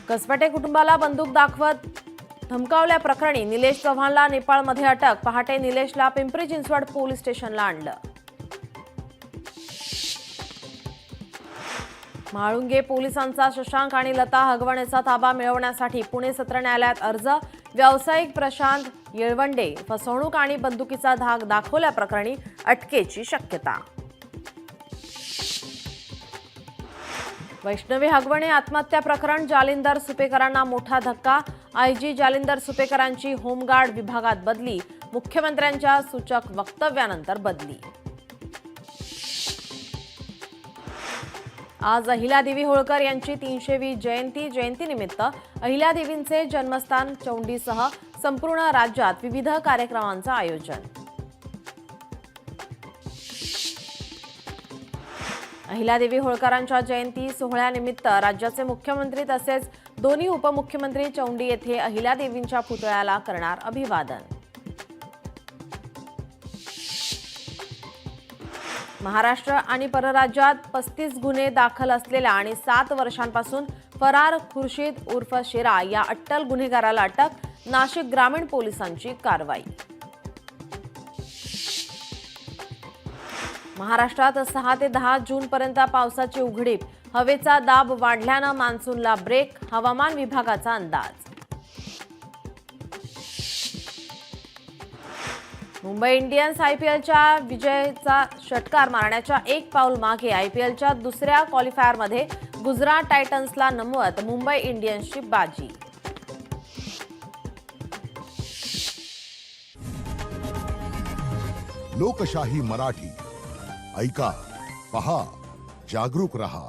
कसबटे कुटुंबाला बंदूक दाखवत धमकावल्याप्रकरणी निलेश चव्हाणला नेपाळमध्ये अटक। पहाटे निलेशला पिंपरी चिंचवड पोलीस स्टेशनला आणलं। म्हाळुंगे पोलिसांचा शशांक आणि लता हगवणेचा ताबा मिळवण्यासाठी पुणे सत्र न्यायालयात अर्ज। व्यावसायिक प्रशांत येळवंडे फसवणूक आणि बंदुकीचा धाक दाखवल्याप्रकरणी अटकेची शक्यता। वैष्णवी हगवणे आत्महत्या प्रकरण जालिंदर सुपेकरांना मोठा धक्का। आयजी जालिंदर सुपेकरांची होमगार्ड विभागात बदली। मुख्यमंत्र्यांच्या सूचक वक्तव्यानंतर बदली। आज अहिल्यादेवी होळकर यांची 320वी जयंतीनिमित्त अहिल्यादेवींचे जन्मस्थान चौंडीसह संपूर्ण राज्यात विविध कार्यक्रमांचं आयोजन। अहिल्यादेवी होळकरांच्या जयंती सोहळ्यानिमित्त राज्याचे मुख्यमंत्री तसेच दोन्ही उपमुख्यमंत्री चौंडी येथे अहिल्यादेवींच्या पुतळ्याला करणार अभिवादन। महाराष्ट्र आणि परराज्यात 35 गुन्हे दाखल असलेल्या आणि 7 वर्षांपासून फरार खुर्शीद उर्फ शेरा या अट्टल गुन्हेगाराला अटक। नाशिक ग्रामीण पोलिसांची कारवाई। महाराष्ट्रात 6 ते 10 जूनपर्यंत पावसाची उघडीप। हवेचा दाब वाढल्यानं मान्सूनला ब्रेक। हवामान विभागाचा अंदाज। मुंबई इंडियन्स आयपीएलच्या विजयाचा षटकार मारण्याच्या एक पाऊल मागे। आयपीएलच्या दुसऱ्या क्वालिफायरमध्ये गुजरात टायटन्सला नमवत मुंबई इंडियन्सची बाजी। लोकशाही मराठी ऐका, पहा, जागरूक रहा।